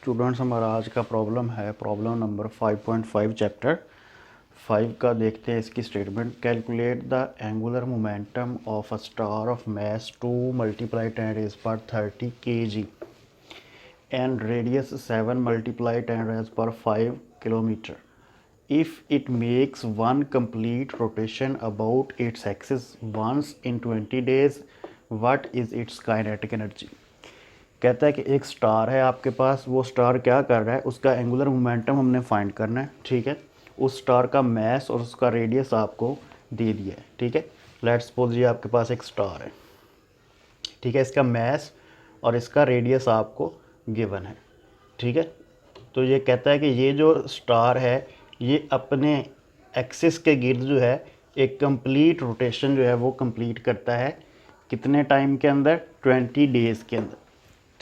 Students हमारा आज का प्रॉब्लम है प्रॉब्लम नंबर 5.5 चैप्टर 5 का। देखते हैं इसकी statement. Calculate the angular momentum of a star of mass 2 multiply 10 raise पर 30 kg and radius 7 multiply 10 raise पर 5 kilometre if it makes one complete rotation about its axis once in 20 days, what is its kinetic energy? कहता है कि एक star है आपके पास, वो star क्या कर रहा है, उसका एंगुलर मोमेंटम हमने फाइंड करना है। ठीक है, उस स्टार का मैस और उसका रेडियस आपको दे दिया है। ठीक है, लेट्स सपोज ये आपके पास एक स्टार है। ठीक है, इसका मैस और इसका रेडियस आपको गिवन है। ठीक है, तो ये कहता है कि ये जो स्टार है ये अपने एक्सिस के गिर्द जो है एक कंप्लीट रोटेशन जो है वो कंप्लीट करता है। कितने टाइम के अंदर? 20 डेज़ के अंदर।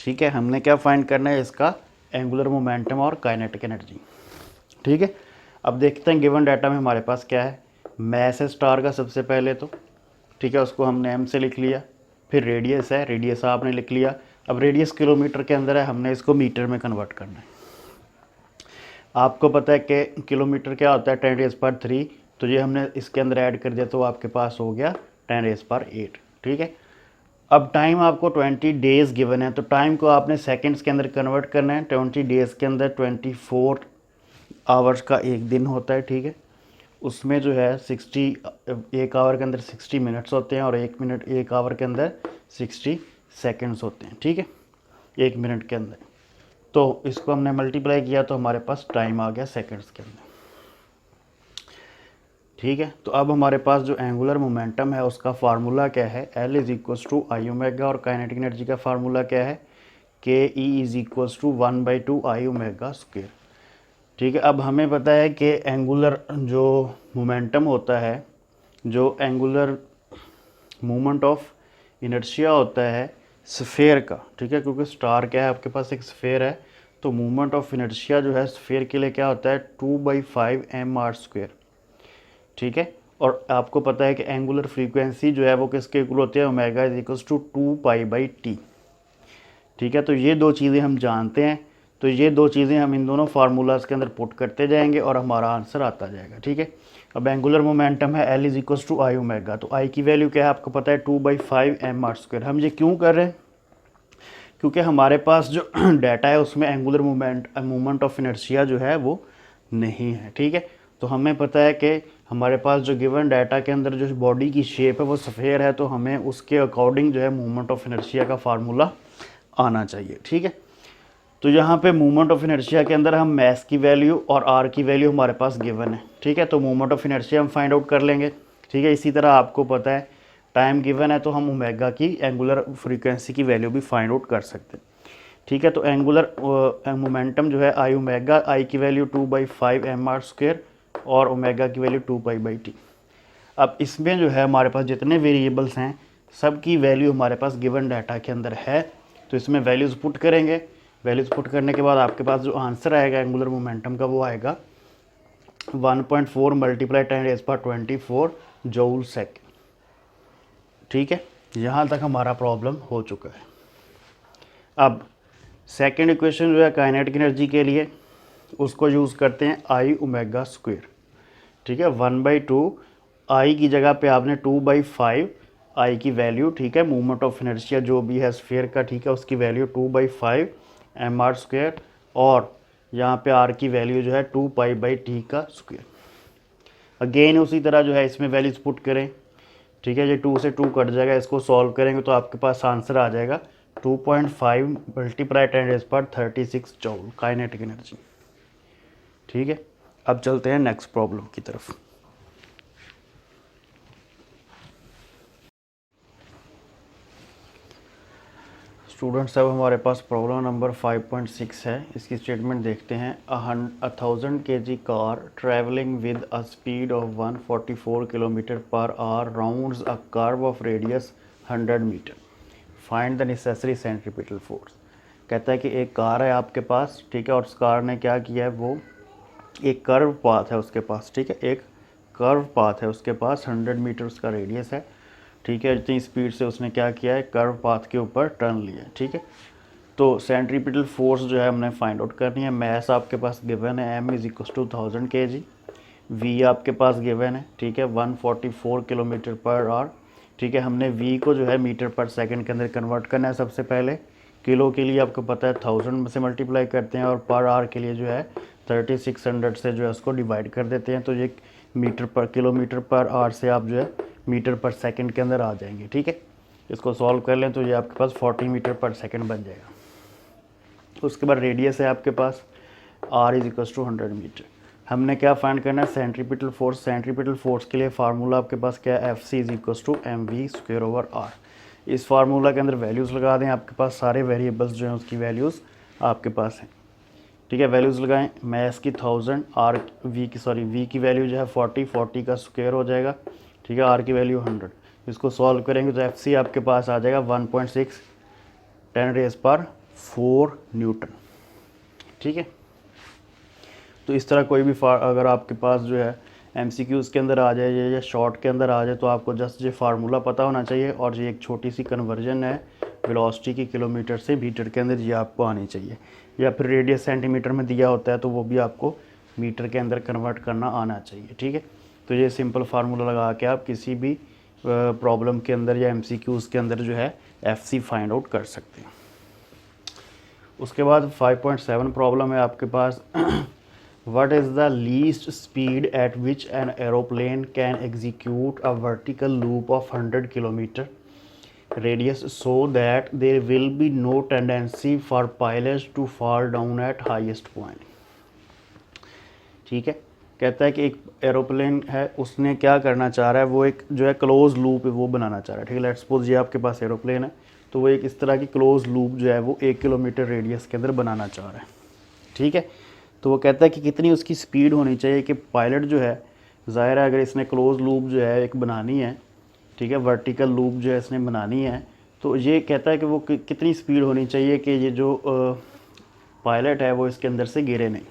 ठीक है, हमने क्या फाइंड करना है, इसका एंगुलर मोमेंटम और काइनेटिक एनर्जी। ठीक है, अब देखते हैं गिवन डाटा में हमारे पास क्या है। मैस है स्टार का सबसे पहले तो, ठीक है, उसको हमने एम से लिख लिया। फिर रेडियस है, रेडियस आपने लिख लिया। अब रेडियस किलोमीटर के अंदर है, हमने इसको मीटर में कन्वर्ट करना है। आपको पता है कि किलोमीटर क्या होता है, 10⁻3। तो ये हमने इसके अंदर ऐड कर दिया तो आपके पास हो गया 10⁸8। ठीक है, अब टाइम आपको 20 डेज़ गिवन है, तो टाइम को आपने सेकंड्स के अंदर कन्वर्ट करना है। 20 डेज़ के अंदर 24 आवर्स का एक दिन होता है। ठीक है, उसमें जो है 1 आवर के अंदर 60 मिनट्स होते हैं और 1 आवर के अंदर 60 सेकंड्स होते हैं। ठीक है, 1 मिनट के अंदर। तो इसको हमने मल्टीप्लाई किया तो हमारे पास टाइम आ गया सेकंड्स के अंदर। ठीक है, तो अब हमारे पास जो एंगुलर मोमेंटम है उसका फार्मूला क्या है, L = I ओमेगा, और काइनेटिक एनर्जी का फार्मूला क्या है, KE = 1/2 I ओमेगा स्क्वायर। ठीक है, अब हमें पता है कि एंगुलर जो मोमेंटम होता है, जो एंगुलर मूवमेंट ऑफ इनर्शिया होता है स्फेयर का, ठीक है, क्योंकि स्टार क्या है आपके पास, एक स्फेयर है, तो मूवमेंट ऑफ इनर्शिया जो है स्फेयर के लिए क्या होता है, 2/5 mr²। ठीक है, और आपको पता है कि एंगुलर फ्रीक्वेंसी जो है वो किसके इक्वल होती है, ओमेगा = 2π/t। ठीक है, तो ये दो चीज़ें हम जानते हैं, तो ये दो चीज़ें हम इन दोनों फार्मूलाज के अंदर पुट करते जाएंगे और हमारा आंसर आता जाएगा। ठीक है, अब एंगुलर मोमेंटम है L = I ओमेगा, तो I की वैल्यू क्या है आपको पता है, 2/5 mr²। हम ये क्यों कर रहे हैं, क्योंकि हमारे पास जो डाटा है उसमें एंगुलर मूवमेंट ऑफ इनर्शिया जो है वो नहीं है। ठीक है, तो हमें पता है कि हमारे पास जो गिवन डाटा के अंदर जो बॉडी की शेप है वो स्फेयर है, तो हमें उसके अकॉर्डिंग जो है मूवमेंट ऑफ इनर्शिया का फार्मूला आना चाहिए। ठीक है, तो यहाँ पे मूवमेंट ऑफ इनर्शिया के अंदर हम मैस की वैल्यू और आर की वैल्यू हमारे पास गिवन है। ठीक है, तो मूवमेंट ऑफ इनर्शिया हम फाइंड आउट कर लेंगे। ठीक है, इसी तरह आपको पता है टाइम गिवन है तो हम ओमेगा की एंगुलर फ्रीक्वेंसी की वैल्यू भी फाइंड आउट कर सकते हैं। ठीक है, तो एंगुलर मोमेंटम जो है I ओमेगा, I की वैल्यू 2/5 mr² और ओमेगा की वैल्यू 2π/t। अब इसमें जो है हमारे पास जितने वेरिएबल्स हैं सब की वैल्यू हमारे पास गिवन डाटा के अंदर है, तो इसमें वैल्यूज़ पुट करेंगे। वैल्यूज़ पुट करने के बाद आपके पास जो आंसर आएगा एंगुलर मोमेंटम का वो आएगा 1.4 × 10⁻24 जूल सेकेंड। ठीक है, यहाँ तक हमारा प्रॉब्लम हो चुका है। अब सेकेंड इक्वेशन जो है काइनेटिक एनर्जी के लिए, उसको यूज़ करते हैं I ओमेगा स्क्वायर। ठीक है, 1/2 I की जगह पे आपने 2/5 I की वैल्यू, ठीक है, मूवमेंट ऑफ इनर्शिया जो भी है स्फीयर का, ठीक है, उसकी वैल्यू 2/5 mr², और यहाँ पे R की वैल्यू जो है 2π/t का स्क्वायर। अगेन उसी तरह जो है इसमें वैल्यूज पुट करें। ठीक है, ये 2 से 2 कट जाएगा, इसको सॉल्व करेंगे तो आपके पास आंसर आ जाएगा 2.5 × 10⁻36 जूल काइनेटिक एनर्जी। ठीक है, अब चलते हैं नेक्स्ट प्रॉब्लम की तरफ। स्टूडेंट्स, अब हमारे पास प्रॉब्लम नंबर 5.6 है। इसकी स्टेटमेंट देखते हैं। 1000 kg car travelling with a speed of 144 km/h rounds a curve of radius 100 metre. Find the necessary centripetal force. कहता है कि एक कार है आपके पास, ठीक है, और उस कार ने क्या किया है, वो एक कर्व पाथ है उसके पास। ठीक है, एक कर्व पाथ है उसके पास, 100 मीटर उसका रेडियस है। ठीक है, इतनी स्पीड से उसने क्या किया है, कर्व पाथ के ऊपर टर्न लिया है। ठीक है, तो सेंट्रीपिटल फोर्स जो है हमने फाइंड आउट करनी है। मैस आपके पास गिवन है, m is equal to 1000 kg, v आपके पास गिवन है, ठीक है, 144 किलोमीटर पर आवर, ठीक है। हमने v को जो है मीटर पर सेकंड के अंदर कन्वर्ट करना है। सबसे पहले किलो के लिए आपको पता है 1000 से मल्टीप्लाई करते हैं और पर आवर के लिए जो है 3600 से जो है उसको डिवाइड कर देते हैं। तो ये मीटर पर किलोमीटर पर आवर से आप जो है मीटर पर सेकंड के अंदर आ जाएंगे, ठीक है। इसको सॉल्व कर लें तो ये आपके पास 40 मीटर पर सेकंड बन जाएगा। उसके बाद रेडियस है आपके पास r is equal to 100 metre. हमने क्या फाइंड करना है, सेंट्रीपिटल फोर्स। सेंट्रीपिटल फोर्स के लिए फार्मूला आपके पास क्या है, F C is equal to m v square over r. इस फार्मूला के अंदर वैल्यूज़ लगा दें, आपके पास सारे वेरिएबल्स जो हैं उसकी वैल्यूज़ आपके पास हैं, ठीक है। वैल्यूज़ लगाएं, मैस की 1000, आर वी की वैल्यू जो है 40 का स्क्वायर हो जाएगा, ठीक है, आर की वैल्यू 100। इसको सॉल्व करेंगे तो एफ सी आपके पास आ जाएगा 1.6 10⁴ न्यूटन, ठीक है। तो इस तरह कोई भी अगर आपके पास जो है MCQs के अंदर आ जाए या शॉर्ट के अंदर आ जाए तो आपको जस्ट ये फार्मूला पता होना चाहिए और ये एक छोटी सी कन्वर्जन है वेलोसिटी की किलोमीटर से मीटर के अंदर, ये आपको आनी चाहिए। या फिर रेडियस सेंटीमीटर में दिया होता है तो वो भी आपको मीटर के अंदर कन्वर्ट करना आना चाहिए, ठीक है। तो ये सिंपल फार्मूला लगा के आप किसी भी प्रॉब्लम के अंदर या MCQs के अंदर जो है FC फाइंड आउट कर सकते हैं। उसके बाद 5.7 प्रॉब्लम है आपके पास What is the least speed at which an aeroplane can execute a vertical loop of 100 km radius so that there will be no tendency for pilots to fall down at highest point? ठीक है, कहता है कि एक aeroplane है, उसने क्या करना चाह रहा है, वो एक जो है क्लोज लूप वो बनाना चाह रहा है, ठीक है। लेट्स सपोज ये आपके पास एरोप्लेन है तो वो एक इस तरह की क्लोज लूप जो है वो 1 किलोमीटर रेडियस के अंदर बनाना चाह रहा है, ठीक है। तो वो कहता है कि कितनी उसकी स्पीड होनी चाहिए कि पायलट जो है, ज़ाहिर है अगर इसने क्लोज लूप जो है एक बनानी है, ठीक है, वर्टिकल लूप जो है इसने बनानी है, तो ये कहता है कि वो कितनी स्पीड होनी चाहिए कि ये जो पायलट है वो इसके अंदर से गिरे नहीं,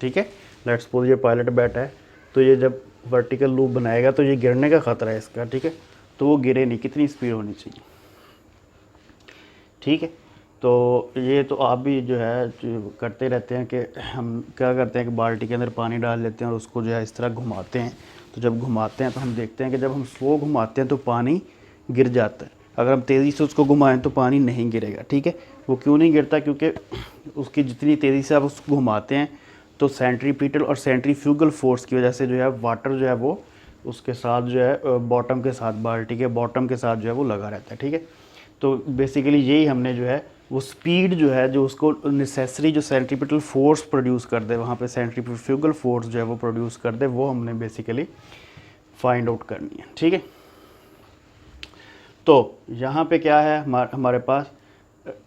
ठीक है। लेट्स सपोज ये पायलट बैठा है तो ये जब वर्टिकल लूप बनाएगा तो ये गिरने का ख़तरा है इसका, ठीक है, तो वो गिरे नहीं, कितनी स्पीड होनी चाहिए, ठीक है। तो ये तो आप भी जो है जो करते रहते हैं कि हम क्या करते हैं कि बाल्टी के अंदर पानी डाल लेते हैं और उसको जो है इस तरह घुमाते हैं। तो जब घुमाते हैं तो हम देखते हैं कि जब हम स्लो घुमाते हैं तो पानी गिर जाता है, अगर हम तेज़ी से उसको घुमाएं तो पानी नहीं गिरेगा, ठीक है। वो क्यों नहीं गिरता, क्योंकि उसकी जितनी तेज़ी से आप उसको घुमाते हैं तो सेंट्रीपिटल और सेंट्रीफ्यूगल फोर्स की वजह से जो है वाटर जो है वो उसके साथ जो है बॉटम के साथ, बाल्टी के बॉटम के साथ जो है वो लगा रहता है, ठीक है। तो बेसिकली यही हमने जो है वो स्पीड जो है जो उसको नेसेसरी जो सेंट्रीपिटल फोर्स प्रोड्यूस कर दे, वहाँ पे सेंट्रीफ्यूगल फोर्स जो है वो प्रोड्यूस कर दे, वो हमने बेसिकली फाइंड आउट करनी है, ठीक है। तो यहाँ पे क्या है, हमारे पास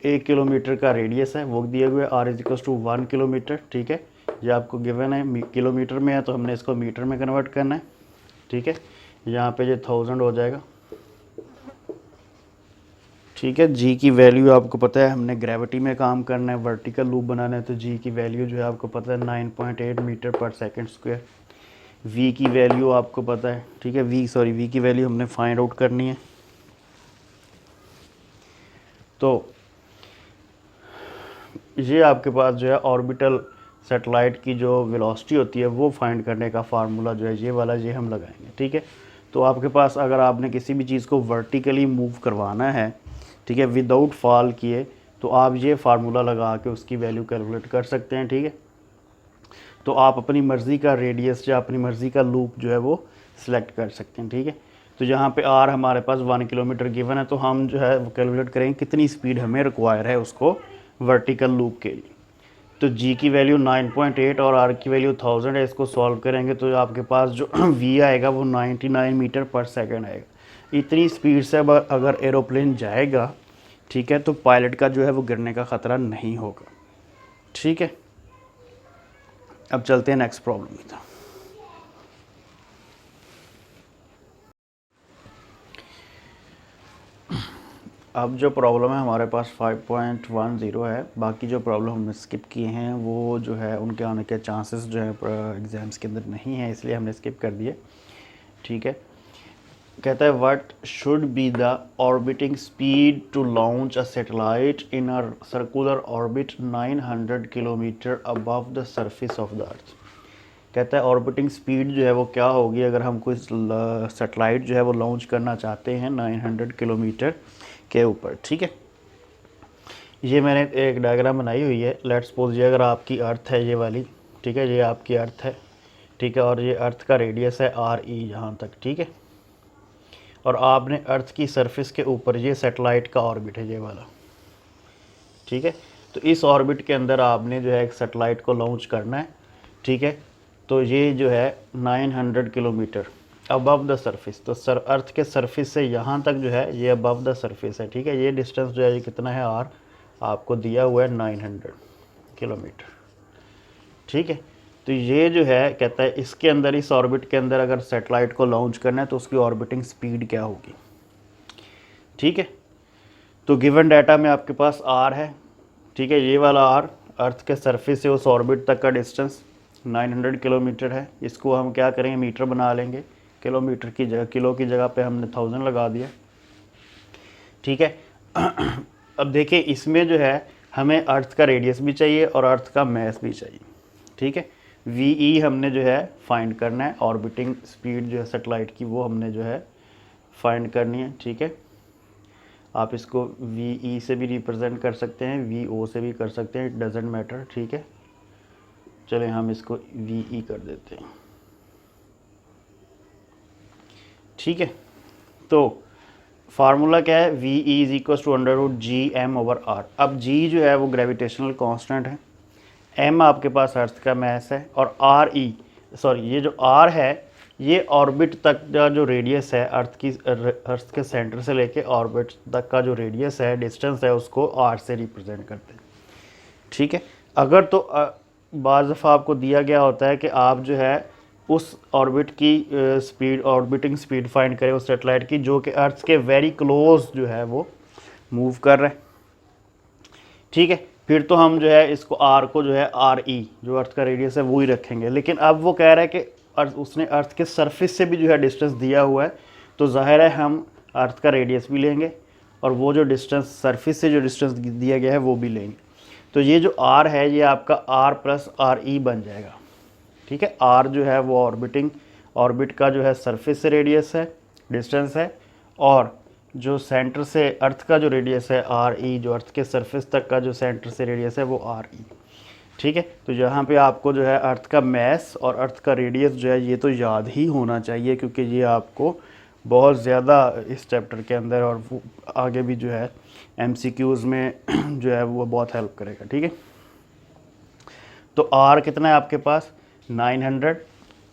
1 किलोमीटर का रेडियस है, वो दिए हुए r is equal to 1 kilometre, ठीक है। ये आपको गिवन है, किलोमीटर में है तो हमने इसको मीटर में कन्वर्ट करना है, ठीक है। यहाँ पे ये 1000 हो जाएगा, ठीक है। जी की वैल्यू आपको पता है, हमने ग्रेविटी में काम करना है, वर्टिकल लूप बनाना है, तो जी की वैल्यू जो है आपको पता है 9.8 मीटर पर सेकंड स्क्वायर। वी की वैल्यू आपको पता है, ठीक है, वी की वैल्यू हमने फाइंड आउट करनी है। तो ये आपके पास जो है ऑर्बिटल सेटेलाइट की जो वेलोसिटी होती है वो फाइंड करने का फार्मूला जो है ये वाला ये हम लगाएंगे, ठीक है। तो आपके पास अगर आपने किसी भी चीज़ को वर्टिकली मूव करवाना है, ठीक है, विदाउट फॉल किए, तो आप ये फार्मूला लगा के उसकी वैल्यू कैलकुलेट कर सकते हैं, ठीक है। तो आप अपनी मर्ज़ी का रेडियस या अपनी मर्ज़ी का लूप जो है वो सिलेक्ट कर सकते हैं, ठीक है। तो यहाँ पे आर हमारे पास 1 किलोमीटर गिवन है, तो हम जो है वो कैलकुलेट करेंगे कितनी स्पीड हमें रिक्वायर है उसको वर्टिकल लूप के लिए। तो जी की वैल्यू 9.8 और आर की वैल्यू 1000 है। इसको सॉल्व करेंगे तो आपके पास जो वी आएगा वो 99 मीटर पर सेकंड आएगा। इतनी स्पीड से अगर एरोप्लेन जाएगा, ठीक है, तो पायलट का जो है वो गिरने का ख़तरा नहीं होगा, ठीक है। अब चलते हैं नेक्स्ट प्रॉब्लम की तरफ। अब जो प्रॉब्लम है हमारे पास 5.10 है। बाकी जो प्रॉब्लम हमने स्किप किए हैं वो जो है उनके आने के चांसेस जो है एग्ज़ाम्स के अंदर नहीं है, इसलिए हमने स्किप कर दिए, ठीक है। कहता है what should be the orbiting speed to launch a satellite in a circular orbit 900 kilometre above the surface of the earth. कहता है ऑर्बिटिंग स्पीड जो है वो क्या होगी अगर हम कोई सैटेलाइट जो है वो लॉन्च करना चाहते हैं 900 किलोमीटर के ऊपर। ठीक है, ये मैंने एक डायग्राम बनाई हुई है। लेट्स सपोज ये अगर आपकी अर्थ है ये वाली, ठीक है, ये आपकी अर्थ है, ठीक है, और ये अर्थ का रेडियस है आर ई यहाँ तक, ठीक है, और आपने अर्थ की सरफेस के ऊपर ये सैटेलाइट का ऑर्बिट है ये वाला, ठीक है। तो इस ऑर्बिट के अंदर आपने जो है एक सैटेलाइट को लॉन्च करना है, ठीक है। तो ये जो है 900 किलोमीटर अबव द सरफेस, तो अर्थ के सरफेस से यहाँ तक जो है ये अबव द सरफेस है, ठीक है। ये डिस्टेंस जो है ये कितना है आर, आपको दिया हुआ है 900 किलोमीटर, ठीक है। तो ये जो है कहता है इसके अंदर, इस ऑर्बिट के अंदर अगर सैटेलाइट को लॉन्च करना है तो उसकी ऑर्बिटिंग स्पीड क्या होगी, ठीक है। तो गिवन डाटा में आपके पास आर है, ठीक है, ये वाला आर अर्थ के सरफेस से उस ऑर्बिट तक का डिस्टेंस 900 किलोमीटर है। इसको हम क्या करेंगे, मीटर बना लेंगे, किलोमीटर की जगह, किलो की जगह पे हमने 1000 लगा दिया, ठीक है। अब देखिए इसमें जो है हमें अर्थ का रेडियस भी चाहिए और अर्थ का मैस भी चाहिए, ठीक है। वी ई हमने जो है फाइंड करना है, ऑर्बिटिंग स्पीड जो है सैटेलाइट की वो हमने जो है फाइंड करनी है, ठीक है। आप इसको वी ई से भी रिप्रेजेंट कर सकते हैं, वी ओ से भी कर सकते हैं, इट डजेंट मैटर, ठीक है। चलें हम इसको वी ई कर देते हैं, ठीक है। तो फार्मूला क्या है, V E is equal to √g/m/r। अब g जो है वो ग्रेविटेशनल कांस्टेंट है, m आपके पास अर्थ का मैस है, और आर ई, सॉरी ये जो r है ये ऑर्बिट तक का जो रेडियस है, अर्थ के सेंटर से लेके ऑर्बिट तक का जो रेडियस है, डिस्टेंस है, उसको r से रिप्रेजेंट करते हैं, ठीक है। अगर तो बाज़ दफ़ा आपको दिया गया होता है कि आप जो है उस ऑर्बिट की स्पीड, ऑर्बिटिंग स्पीड फाइंड करें उस सेटेलाइट की जो कि अर्थ के वेरी क्लोज जो है वो मूव कर रहे हैं, ठीक है। फिर तो हम जो है इसको आर को जो है आर ई जो अर्थ का रेडियस है वो ही रखेंगे। लेकिन अब वो कह रहा है कि उसने अर्थ के सरफेस से भी जो है डिस्टेंस दिया हुआ है, तो ज़ाहिर है हम अर्थ का रेडियस भी लेंगे और वो जो डिस्टेंस सरफेस से जो डिस्टेंस दिया गया है वो भी लेंगे। तो ये जो आर है ये आपका आर प्लस आर ई बन जाएगा, ठीक है। आर जो है वो ऑर्बिट का जो है सरफेस से रेडियस है, डिस्टेंस है, और जो सेंटर से अर्थ का जो रेडियस है आर ई, जो अर्थ के सरफेस तक का जो सेंटर से रेडियस है वो आर ई, ठीक है। तो यहाँ पे आपको जो है अर्थ का मैस और अर्थ का रेडियस जो है ये तो याद ही होना चाहिए, क्योंकि ये आपको बहुत ज़्यादा इस चैप्टर के अंदर और आगे भी जो है MCQs में जो है वो बहुत हेल्प करेगा, ठीक है। तो आर कितना है आपके पास 900,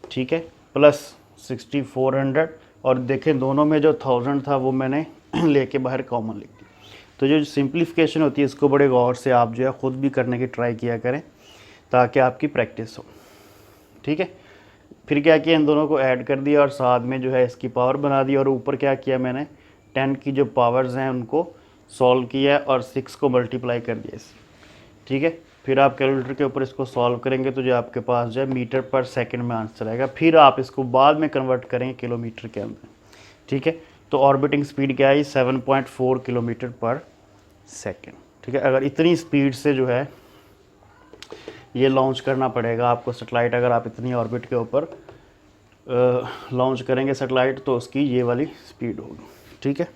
ठीक है, प्लस 6400, और देखें दोनों में जो 1000 था वो मैंने लेके बाहर कॉमन लिख दिया। तो जो सिंप्लीफिकेशन होती है इसको बड़े गौर से आप जो है ख़ुद भी करने की ट्राई किया करें ताकि आपकी प्रैक्टिस हो, ठीक है। फिर क्या किया, इन दोनों को ऐड कर दिया और साथ में जो है इसकी पावर बना दी, और ऊपर क्या किया मैंने 10 की जो पावर्स हैं उनको सॉल्व किया और 6 को मल्टीप्लाई कर दिया इससे, ठीक है। फिर आप कैलकुलेटर के ऊपर इसको सॉल्व करेंगे तो जो आपके पास जो है मीटर पर सेकंड में आंसर आएगा। फिर आप इसको बाद में कन्वर्ट करेंगे किलोमीटर के अंदर, ठीक है। तो ऑर्बिटिंग स्पीड क्या आई 7.4 किलोमीटर पर सेकेंड, ठीक है। अगर इतनी स्पीड से जो है ये लॉन्च करना पड़ेगा आपको सैटेलाइट, अगर आप इतनी ऑर्बिट के ऊपर लॉन्च करेंगे सैटेलाइट तो उसकी ये वाली स्पीड होगी, ठीक है।